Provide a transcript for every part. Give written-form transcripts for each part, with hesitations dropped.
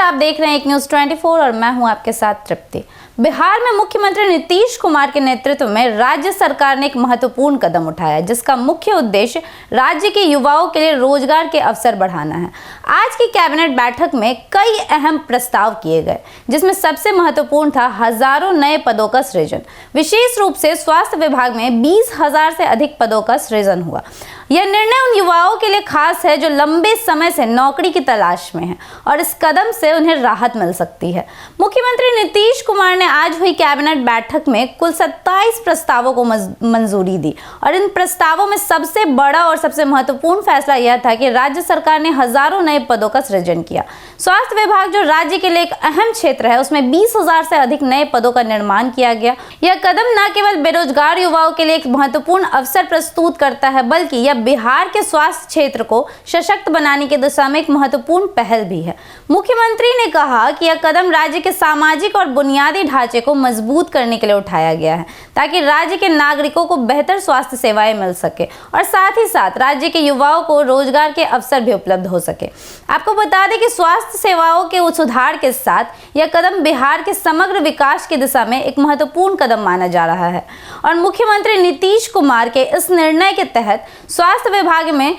आप देख रहे हैं एक न्यूज़ 24 और मैं हूं आपके साथ तृप्ति। बिहार में मुख्यमंत्री नीतीश कुमार के नेतृत्व में राज्य सरकार ने एक महत्वपूर्ण कदम उठाया, जिसका मुख्य उद्देश्य राज्य के युवाओं के लिए रोजगार के अवसर बढ़ाना है। आज की कैबिनेट बैठक में कई अहम प्रस्ताव किए गए, जिसमें सबसे महत्वपूर्ण था हजारों नए पदों का सृजन। विशेष रूप से स्वास्थ्य विभाग में 20,000 से अधिक पदों का सृजन हुआ। यह निर्णय उन युवाओं के लिए खास है जो लंबे समय से नौकरी की तलाश में हैं और इस कदम से उन्हें राहत मिल सकती है। मुख्यमंत्री नीतीश कुमार ने आज हुई कैबिनेट बैठक में कुल 27 प्रस्तावों को मंजूरी दी और इन प्रस्तावों में सबसे बड़ा और सबसे महत्वपूर्ण फैसला यह था कि राज्य सरकार ने हजारों नए पदों का सृजन किया। स्वास्थ्य विभाग जो राज्य के लिए एक अहम क्षेत्र है, उसमें 20,000 से अधिक नए पदों का निर्माण किया गया। यह कदम न केवल बेरोजगार युवाओं के लिए एक महत्वपूर्ण अवसर प्रस्तुत करता है, बल्कि यह बिहार के स्वास्थ्य क्षेत्र को सशक्त बनाने की दिशा में एक महत्वपूर्ण पहल भी है। मुख्यमंत्री ने कहा कि यह कदम राज्य के सामाजिक और बुनियादी ढांचे को मजबूत करने के लिए उठाया गया है, ताकि राज्य के नागरिकों को बेहतर स्वास्थ्य सेवाएं मिल सके और साथ ही साथ राज्य के युवाओं को रोजगार के अवसर भी उपलब्ध हो सके। आपको बता दें कि स्वास्थ्य सेवाओं के सुधार के साथ यह कदम बिहार के समग्र विकास की दिशा में एक महत्वपूर्ण कदम माना जा रहा है और मुख्यमंत्री नीतीश कुमार के इस निर्णय के तहत स्वास्थ्य विभाग में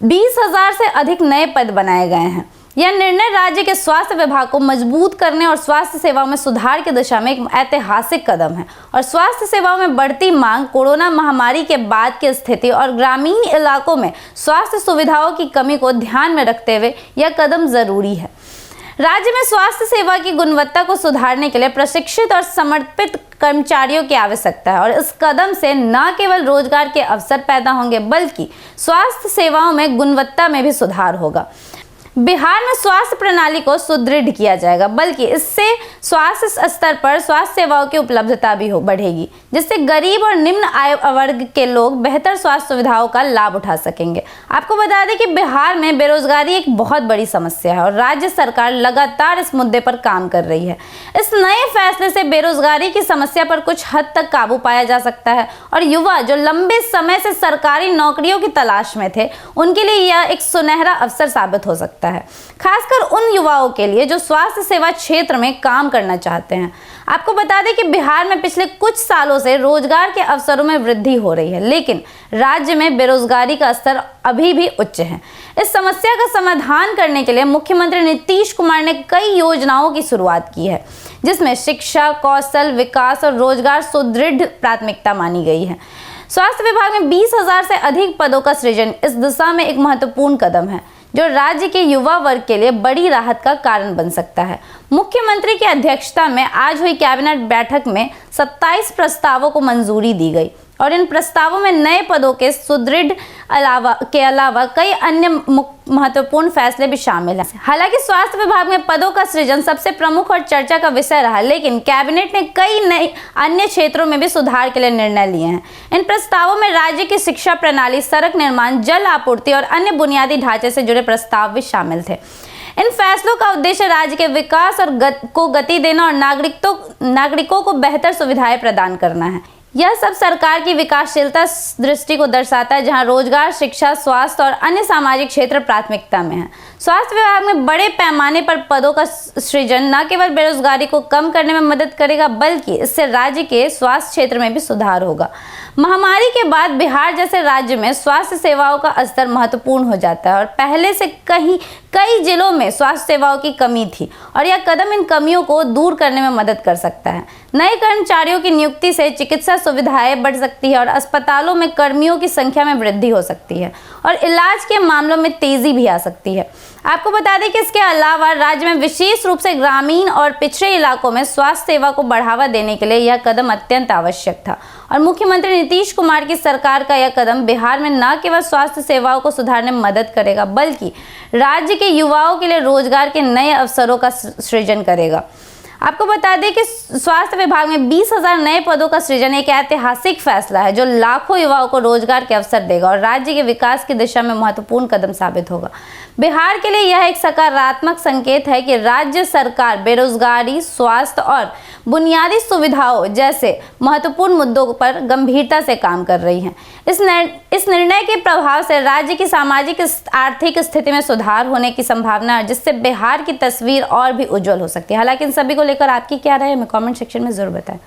20,000 से अधिक नए पद बनाए गए हैं। यह निर्णय राज्य के स्वास्थ्य विभाग को मजबूत करने और स्वास्थ्य सेवाओं में सुधार की दिशा में एक ऐतिहासिक कदम है और स्वास्थ्य सेवाओं में बढ़ती मांग, कोरोना महामारी के बाद की स्थिति और ग्रामीण इलाकों में स्वास्थ्य सुविधाओं की कमी को ध्यान में रखते हुए यह कदम जरूरी है। राज्य में स्वास्थ्य सेवा की गुणवत्ता को सुधारने के लिए प्रशिक्षित और समर्पित कर्मचारियों की आवश्यकता है और इस कदम से न केवल रोजगार के अवसर पैदा होंगे, बल्कि स्वास्थ्य सेवाओं में गुणवत्ता में भी सुधार होगा। बिहार में स्वास्थ्य प्रणाली को सुदृढ़ किया जाएगा, बल्कि इससे स्वास्थ्य स्तर पर स्वास्थ्य सेवाओं की उपलब्धता भी बढ़ेगी, जिससे गरीब और निम्न आय वर्ग के लोग बेहतर स्वास्थ्य सुविधाओं का लाभ उठा सकेंगे। आपको बता दें कि बिहार में बेरोजगारी एक बहुत बड़ी समस्या है और राज्य सरकार लगातार इस मुद्दे पर काम कर रही है। इस नए फैसले से बेरोजगारी की समस्या पर कुछ हद तक काबू पाया जा सकता है और युवा जो लंबे समय से सरकारी नौकरियों की तलाश में थे, उनके लिए यह एक सुनहरा अवसर साबित हो सकता है, खासकर उन युवाओं के लिए जो स्वास्थ्य सेवा क्षेत्र में काम करना चाहते हैं। आपको बता दें कि बिहार में पिछले कुछ सालों से रोजगार के अवसरों में वृद्धि हो रही है, लेकिन राज्य में बेरोजगारी का स्तर अभी भी उच्च है। इस समस्या का समाधान करने के लिए मुख्यमंत्री नीतीश कुमार ने कई योजनाओं की शुरुआत की है, जिसमें शिक्षा, कौशल विकास और रोजगार सुदृढ़ प्राथमिकता मानी गई है। स्वास्थ्य विभाग में 20,000 से अधिक पदों का सृजन इस दिशा में एक महत्वपूर्ण कदम है, जो राज्य के युवा वर्ग के लिए बड़ी राहत का कारण बन सकता है। मुख्यमंत्री की अध्यक्षता में आज हुई कैबिनेट बैठक में 27 प्रस्तावों को मंजूरी दी गई और इन प्रस्तावों में नए पदों के सुदृढ़ के अलावा कई अन्य महत्वपूर्ण फैसले भी शामिल हैं। हालांकि स्वास्थ्य विभाग में पदों का सृजन सबसे प्रमुख और चर्चा का विषय रहा, लेकिन कैबिनेट ने कई नए अन्य क्षेत्रों में भी सुधार के लिए निर्णय लिए हैं। इन प्रस्तावों में राज्य की शिक्षा प्रणाली, सड़क निर्माण, जल आपूर्ति और अन्य बुनियादी ढांचे से जुड़े प्रस्ताव भी शामिल थे। इन फैसलों का उद्देश्य राज्य के विकास को गति देना और नागरिकों को बेहतर सुविधाएं प्रदान करना है। यह सब सरकार की विकासशीलता दृष्टि को दर्शाता है, जहां रोजगार, शिक्षा, स्वास्थ्य और अन्य सामाजिक क्षेत्र प्राथमिकता में है। स्वास्थ्य विभाग में बड़े पैमाने पर पदों का सृजन न केवल बेरोजगारी को कम करने में मदद करेगा, बल्कि इससे राज्य के स्वास्थ्य क्षेत्र में भी सुधार होगा। महामारी के बाद बिहार जैसे राज्य में स्वास्थ्य सेवाओं का स्तर महत्वपूर्ण हो जाता है और पहले से कई जिलों में स्वास्थ्य सेवाओं की कमी थी और यह कदम इन कमियों को दूर करने में मदद कर सकता है। नए कर्मचारियों की नियुक्ति से चिकित्सा सुविधाएं बढ़ सकती है और अस्पतालों में कर्मियों की संख्या में वृद्धि हो सकती है और इलाज के मामलों में तेजी भी आ सकती है। आपको बता दें कि इसके अलावा राज्य में विशेष रूप से ग्रामीण और पिछड़े इलाकों में स्वास्थ्य सेवा को बढ़ावा देने के लिए यह कदम अत्यंत आवश्यक था और मुख्यमंत्री नीतीश कुमार की सरकार का यह कदम बिहार में न केवल स्वास्थ्य सेवाओं को सुधारने में मदद करेगा, बल्कि राज्य के युवाओं के लिए रोजगार के नए अवसरों का सृजन करेगा। आपको बता दें कि स्वास्थ्य विभाग में 20,000 नए पदों का सृजन एक ऐतिहासिक फैसला है, जो लाखों युवाओं को रोजगार के अवसर देगा और राज्य के विकास की दिशा में महत्वपूर्ण कदम साबित होगा। बिहार के लिए यह एक सकारात्मक संकेत है कि राज्य सरकार बेरोजगारी, स्वास्थ्य और बुनियादी सुविधाओं जैसे महत्वपूर्ण मुद्दों पर गंभीरता से काम कर रही है। इस इस निर्णय के प्रभाव से राज्य की सामाजिक आर्थिक स्थिति में सुधार होने की संभावना है, जिससे बिहार की तस्वीर और भी उज्जवल हो सकती है। हालांकि इन सभी को लेकर आपकी क्या राय है, हमें कमेंट सेक्शन में जरूर बताएं।